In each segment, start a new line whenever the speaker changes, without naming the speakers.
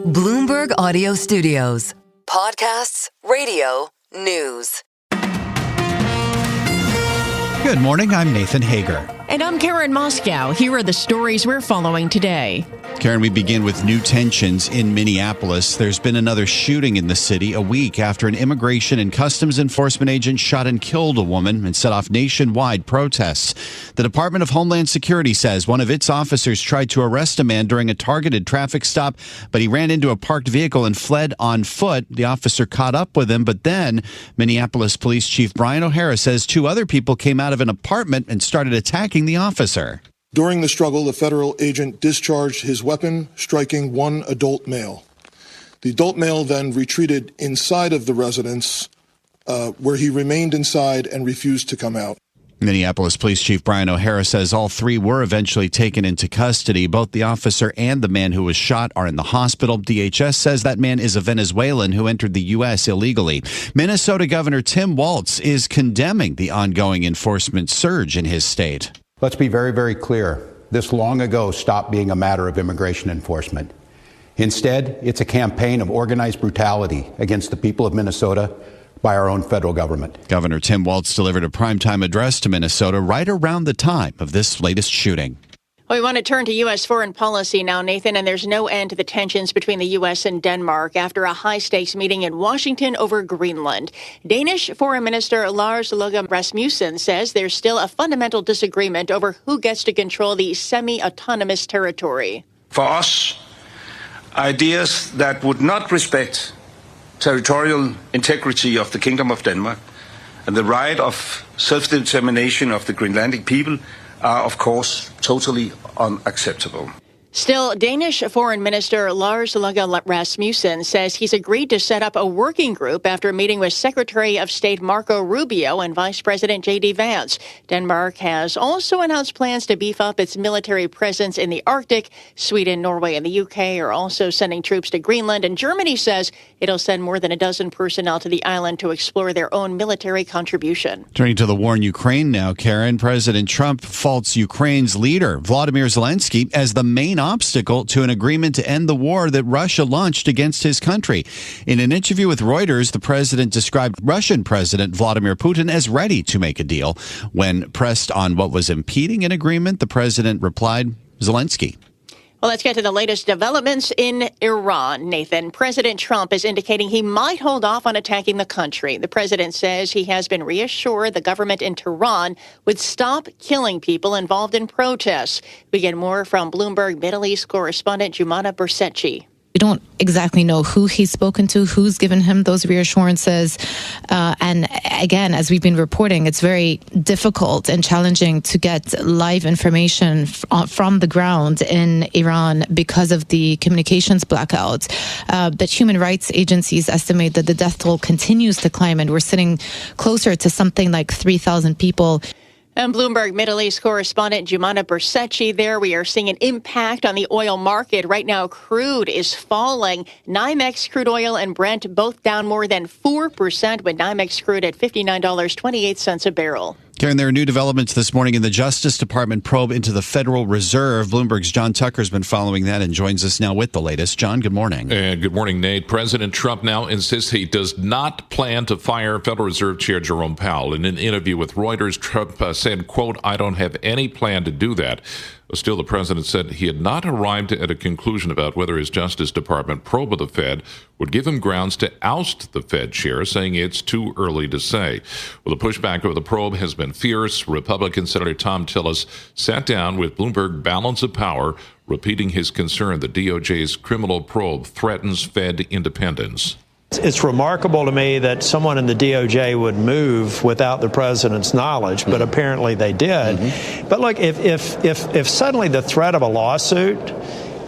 Bloomberg Audio Studios. Podcasts, radio, news.
Good morning, I'm Nathan Hager.
And I'm Karen Moscow. Here are the stories we're following today.
Karen, we begin with new tensions in Minneapolis. There's been another shooting in the city a week after an immigration and customs enforcement agent shot and killed a woman and set off nationwide protests. The Department of Homeland Security says one of its officers tried to arrest a man during a targeted traffic stop, but he ran into a parked vehicle and fled on foot. The officer caught up with him, but then Minneapolis Police Chief Brian O'Hara says two other people came out of an apartment and started attacking the officer.
During the struggle, the federal agent discharged his weapon, striking one adult male. The adult male then retreated inside of the residence, where he remained inside and refused to come out.
Minneapolis Police Chief Brian O'Hara says all three were eventually taken into custody. Both the officer and the man who was shot are in the hospital. DHS says that man is a Venezuelan who entered the U.S. illegally. Minnesota Governor Tim Walz is condemning the ongoing enforcement surge in his state.
Let's be very, very clear. This long ago stopped being a matter of immigration enforcement. Instead, it's a campaign of organized brutality against the people of Minnesota by our own federal government.
Governor Tim Walz delivered a primetime address to Minnesota right around the time of this latest shooting.
We want to turn to U.S. foreign policy now, Nathan, and there's no end to the tensions between the U.S. and Denmark after a high-stakes meeting in Washington over Greenland. Danish Foreign Minister Lars Løkke Rasmussen says there's still a fundamental disagreement over who gets to control the semi-autonomous territory.
For us, ideas that would not respect territorial integrity of the Kingdom of Denmark and the right of self-determination of the Greenlandic people are, of course, totally unacceptable.
Still, Danish Foreign Minister Lars Løkke Rasmussen says he's agreed to set up a working group after meeting with Secretary of State Marco Rubio and Vice President J.D. Vance. Denmark has also announced plans to beef up its military presence in the Arctic. Sweden, Norway, and the U.K. are also sending troops to Greenland, and Germany says it'll send more than a dozen personnel to the island to explore their own military contribution.
Turning to the war in Ukraine now, Karen, President Trump faults Ukraine's leader, Volodymyr Zelensky, as the main obstacle to an agreement to end the war that Russia launched against his country. In an interview with Reuters, the president described Russian President Vladimir Putin as ready to make a deal. When pressed on what was impeding an agreement, the president replied, Zelensky.
Well, let's get to the latest developments in Iran, Nathan. President Trump is indicating he might hold off on attacking the country. The president says he has been reassured the government in Tehran would stop killing people involved in protests. We get more from Bloomberg Middle East correspondent Jumana Bersetchi.
We don't exactly know who he's spoken to, who's given him those reassurances. And again, as we've been reporting, it's very difficult and challenging to get live information from the ground in Iran because of the communications blackout. But human rights agencies estimate that the death toll continues to climb, and we're sitting closer to something like 3,000 people.
And Bloomberg Middle East correspondent Jumana Bersetchi there. We are seeing an impact on the oil market. Right now, crude is falling. NYMEX crude oil and Brent both down more than 4%, with NYMEX crude at $59.28 a barrel.
Karen, there are new developments this morning in the Justice Department probe into the Federal Reserve. Bloomberg's John Tucker has been following that and joins us now with the latest. John, good morning.
And good morning, Nate. President Trump now insists he does not plan to fire Federal Reserve Chair Jerome Powell. In an interview with Reuters, Trump said, quote, "I don't have any plan to do that." Still, the president said he had not arrived at a conclusion about whether his Justice Department probe of the Fed would give him grounds to oust the Fed chair, saying it's too early to say. Well, the pushback over the probe has been fierce. Republican Senator Tom Tillis sat down with Bloomberg Balance of Power, repeating his concern that DOJ's criminal probe threatens Fed independence.
It's remarkable to me that someone in the DOJ would move without the president's knowledge, but apparently they did. But look, if suddenly the threat of a lawsuit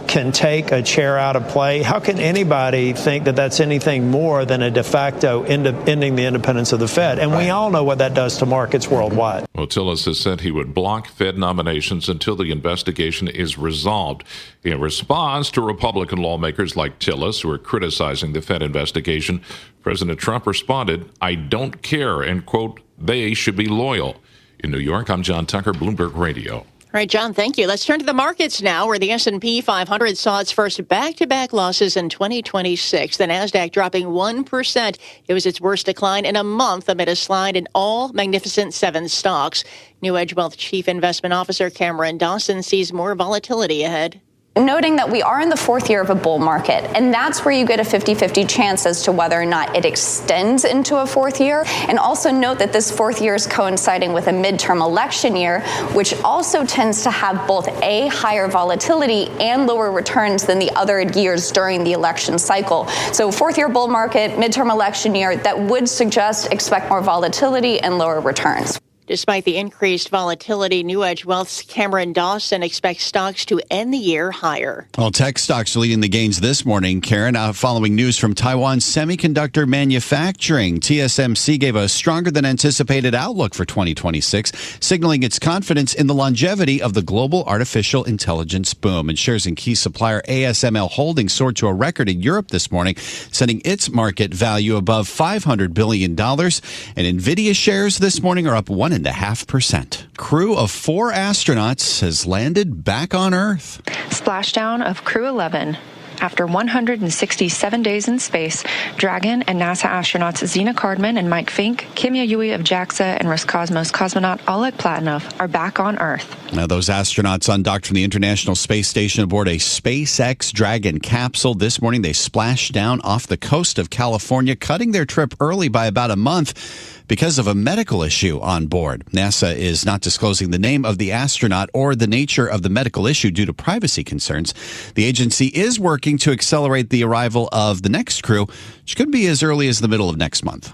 can take a chair out of play, how can anybody think that that's anything more than a de facto ending the independence of the Fed? And we all know what that does to markets worldwide.
Well, Tillis has said he would block Fed nominations until the investigation is resolved. In response to Republican lawmakers like Tillis, who are criticizing the Fed investigation, President Trump responded, "I don't care," and, quote, "they should be loyal." In New York, I'm John Tucker, Bloomberg Radio.
All right, John, thank you. Let's turn to the markets now, where the S&P 500 saw its first back-to-back losses in 2026. The Nasdaq dropping 1%. It was its worst decline in a month amid a slide in all Magnificent Seven stocks. New Edge Wealth Chief Investment Officer Cameron Dawson sees more volatility ahead.
Noting that we are in the fourth year of a bull market, and that's where you get a 50-50 chance as to whether or not it extends into a fourth year. And also note that this fourth year is coinciding with a midterm election year, which also tends to have both a higher volatility and lower returns than the other years during the election cycle. So fourth year bull market, midterm election year, that would suggest expect more volatility and lower returns.
Despite the increased volatility, New Edge Wealth's Cameron Dawson expects stocks to end the year higher.
Well, tech stocks leading the gains this morning, Karen, following news from Taiwan's semiconductor manufacturing. TSMC gave a stronger than anticipated outlook for 2026, signaling its confidence in the longevity of the global artificial intelligence boom. And shares in key supplier ASML Holdings soared to a record in Europe this morning, sending its market value above $500 billion. And NVIDIA shares this morning are up 1.5%. Crew of 4 astronauts has landed back on Earth.
Splashdown of Crew 11. After 167 days in space, Dragon and NASA astronauts Zena Cardman and Mike Fink, Kimya Yui of JAXA, and Roscosmos cosmonaut Oleg Platonov are back on Earth.
Now, those astronauts undocked from the International Space Station aboard a SpaceX Dragon capsule. This morning, they splashed down off the coast of California, cutting their trip early by about a month because of a medical issue on board. NASA is not disclosing the name of the astronaut or the nature of the medical issue due to privacy concerns. The agency is working to accelerate the arrival of the next crew, which could be as early as the middle of next month.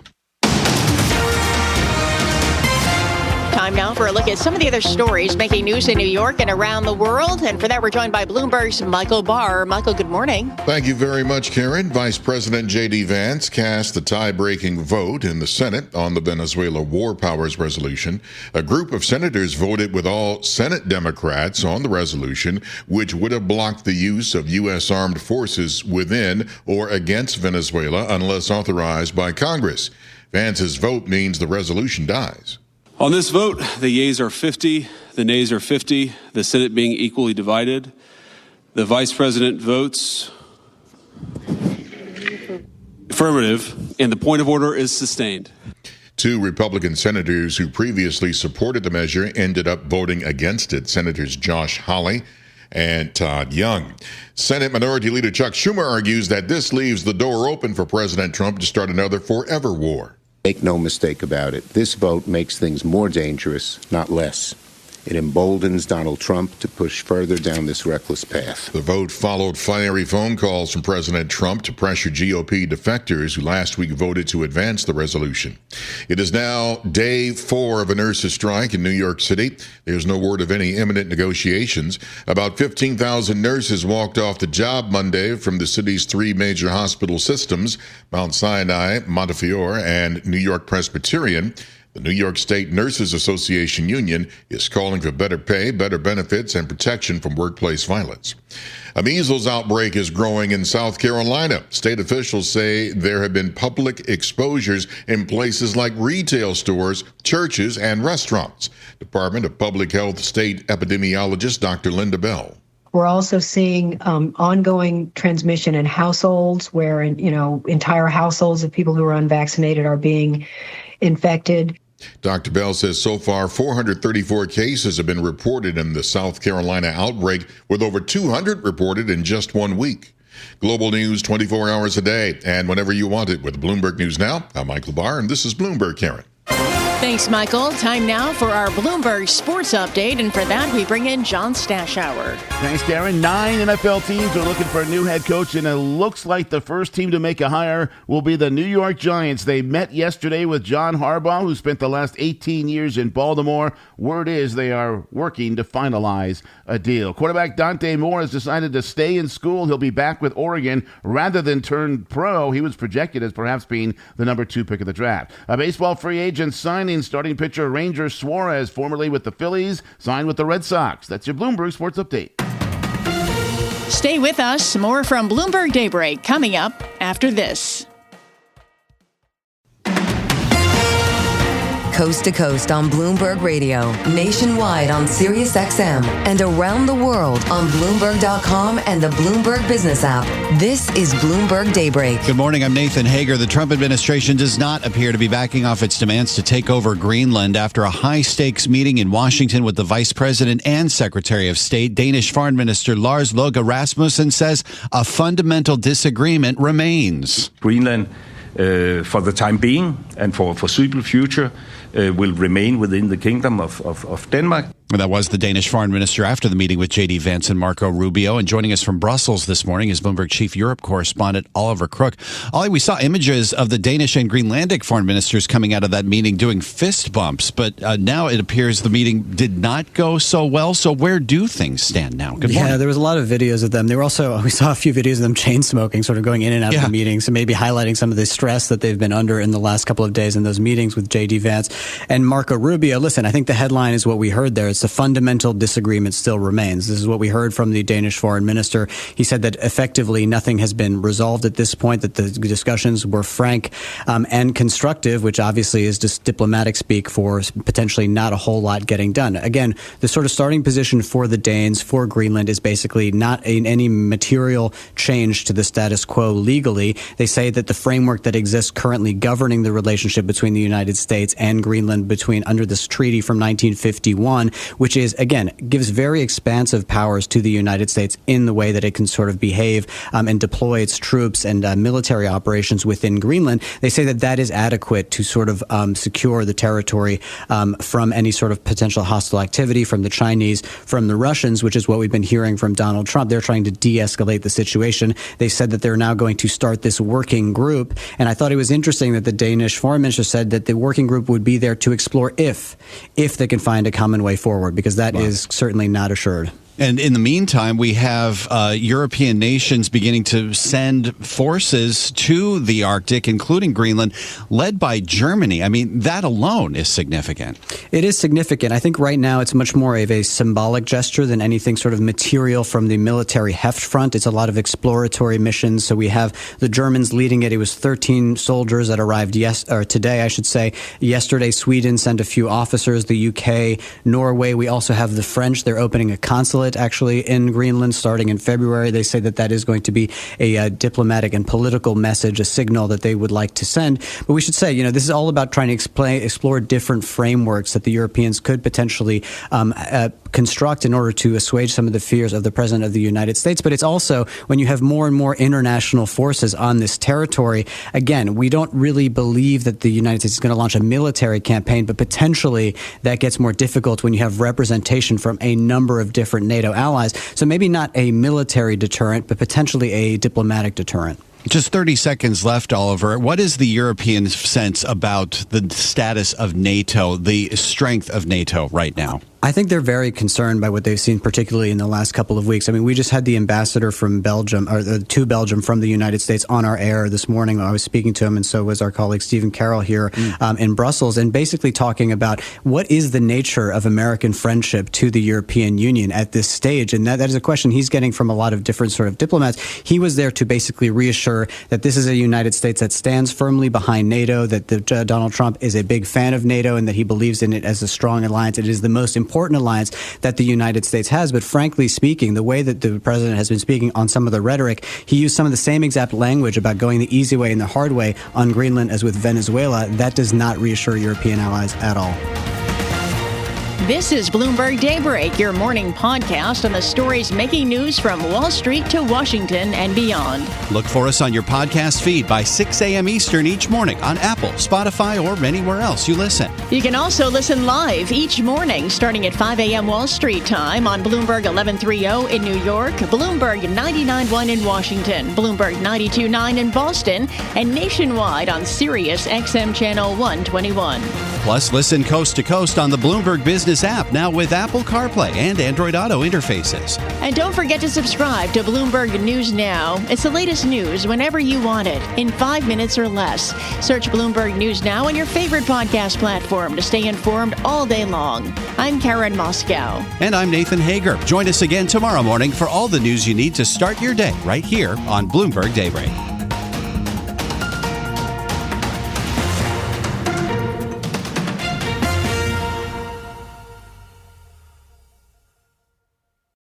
Time now for a look at some of the other stories making news in New York and around the world. And for that, we're joined by Bloomberg's Michael Barr. Michael, good morning.
Thank you very much, Karen. Vice President J.D. Vance cast the tie-breaking vote in the Senate on the Venezuela War Powers Resolution. A group of senators voted with all Senate Democrats on the resolution, which would have blocked the use of U.S. armed forces within or against Venezuela unless authorized by Congress. Vance's vote means the resolution dies.
On this vote, the yeas are 50, the nays are 50, the Senate being equally divided. The Vice President votes affirmative, and the point of order is sustained.
2 Republican senators who previously supported the measure ended up voting against it, Senators Josh Hawley and Todd Young. Senate Minority Leader Chuck Schumer argues that this leaves the door open for President Trump to start another forever war.
Make no mistake about it. This vote makes things more dangerous, not less. It emboldens Donald Trump to push further down this reckless path.
The vote followed fiery phone calls from President Trump to pressure GOP defectors who last week voted to advance the resolution. It is now day 4 of a nurses' strike in New York City. There's no word of any imminent negotiations. About 15,000 nurses walked off the job Monday from the city's 3 major hospital systems, Mount Sinai, Montefiore, and New York Presbyterian. The New York State Nurses Association Union is calling for better pay, better benefits, and protection from workplace violence. A measles outbreak is growing in South Carolina. State officials say there have been public exposures in places like retail stores, churches, and restaurants. Department of Public Health State Epidemiologist Dr. Linda Bell.
We're also seeing ongoing transmission in households where, entire households of people who are unvaccinated are being infected.
Dr. Bell says so far 434 cases have been reported in the South Carolina outbreak, with over 200 reported in just 1 week. Global news 24 hours a day and whenever you want it with Bloomberg News Now. I'm Michael Barr, and this is Bloomberg, Karen.
Thanks, Michael. Time now for our Bloomberg Sports Update, and for that, we bring in John Stashower.
Thanks, Karen. 9 NFL teams are looking for a new head coach, and it looks like the first team to make a hire will be the New York Giants. They met yesterday with John Harbaugh, who spent the last 18 years in Baltimore. Word is they are working to finalize a deal. Quarterback Dante Moore has decided to stay in school. He'll be back with Oregon rather than turn pro. He was projected as perhaps being the number 2 pick of the draft. A baseball free agent signing starting pitcher Ranger Suarez, formerly with the Phillies, signed with the Red Sox. That's your Bloomberg Sports Update.
Stay with us. More from Bloomberg Daybreak coming up after this.
coast to coast on Bloomberg Radio, nationwide on Sirius XM, and around the world on Bloomberg.com and the Bloomberg Business app. This is Bloomberg Daybreak.
Good morning. I'm Nathan Hager. The Trump administration does not appear to be backing off its demands to take over Greenland after a high-stakes meeting in Washington with the Vice President and Secretary of State. Danish Foreign Minister Lars Løkke Rasmussen says a fundamental disagreement remains.
Greenland, for the time being and for foreseeable future, will remain within the kingdom of Denmark.
That was the Danish foreign minister after the meeting with J.D. Vance and Marco Rubio. And joining us from Brussels this morning is Bloomberg Chief Europe correspondent Oliver Crook. Ollie, we saw images of the Danish and Greenlandic foreign ministers coming out of that meeting doing fist bumps. But now it appears the meeting did not go so well. So where do things stand now? Good morning.
Yeah, there was a lot of videos of them. We saw a few videos of them chain smoking, sort of going in and out of the meetings, and maybe highlighting some of the stress that they've been under in the last couple of days in those meetings with J.D. Vance and Marco Rubio. Listen, I think the headline is what we heard there. It's the fundamental disagreement still remains. This is what we heard from the Danish foreign minister. He said that effectively nothing has been resolved at this point, that the discussions were frank and constructive, which obviously is just diplomatic speak for potentially not a whole lot getting done. Again, the sort of starting position for the Danes, for Greenland, is basically not any material change to the status quo legally. They say that the framework that exists currently governing the relationship between the United States and Greenland under this treaty from 1951, which is, again, gives very expansive powers to the United States in the way that it can sort of behave and deploy its troops and military operations within Greenland. They say that that is adequate to sort of secure the territory from any sort of potential hostile activity from the Chinese, from the Russians, which is what we've been hearing from Donald Trump. They're trying to de-escalate the situation. They said that they're now going to start this working group. And I thought it was interesting that the Danish foreign minister said that the working group would be there to explore if they can find a common way forward, because that is certainly not assured.
And in the meantime, we have European nations beginning to send forces to the Arctic, including Greenland, led by Germany. I mean, that alone is significant.
It is significant. I think right now it's much more of a symbolic gesture than anything sort of material from the military heft front. It's a lot of exploratory missions. So we have the Germans leading it. It was 13 soldiers that arrived today, I should say. Yesterday, Sweden sent a few officers, the UK, Norway. We also have the French. They're opening a consulate actually in Greenland starting in February. They say that is going to be a diplomatic and political message, a signal that they would like to send. But we should say, this is all about trying to explore different frameworks that the Europeans could potentially construct in order to assuage some of the fears of the President of the United States. But it's also, when you have more and more international forces on this territory, again, we don't really believe that the United States is going to launch a military campaign, but potentially that gets more difficult when you have representation from a number of different NATO allies. So maybe not a military deterrent, but potentially a diplomatic deterrent.
Just 30 seconds left, Oliver. What is the European sense about the status of NATO, the strength of NATO right now?
I think they're very concerned by what they've seen, particularly in the last couple of weeks. I mean, we just had the ambassador from Belgium, or to Belgium from the United States, on our air this morning. I was speaking to him, and so was our colleague Stephen Carroll here in Brussels, and basically talking about what is the nature of American friendship to the European Union at this stage. And that is a question he's getting from a lot of different sort of diplomats. He was there to basically reassure that this is a United States that stands firmly behind NATO, that Donald Trump is a big fan of NATO, and that he believes in it as a strong alliance. It is the most important alliance that the United States has. But frankly speaking, the way that the president has been speaking on some of the rhetoric, he used some of the same exact language about going the easy way and the hard way on Greenland as with Venezuela. That does not reassure European allies at all.
This is Bloomberg Daybreak, your morning podcast on the stories making news from Wall Street to Washington and beyond.
Look for us on your podcast feed by 6 a.m. Eastern each morning on Apple, Spotify, or anywhere else you listen.
You can also listen live each morning starting at 5 a.m. Wall Street time on Bloomberg 1130 in New York, Bloomberg 99.1 in Washington, Bloomberg 92.9 in Boston, and nationwide on Sirius XM Channel 121.
Plus, listen coast to coast on the Bloomberg Business app, now with Apple CarPlay and Android Auto interfaces.
And don't forget to subscribe to Bloomberg News Now. It's the latest news whenever you want it, in 5 minutes or less. Search Bloomberg News Now on your favorite podcast platform to stay informed all day long. I'm Karen Moscow.
And I'm Nathan Hager. Join us again tomorrow morning for all the news you need to start your day right here on Bloomberg Daybreak.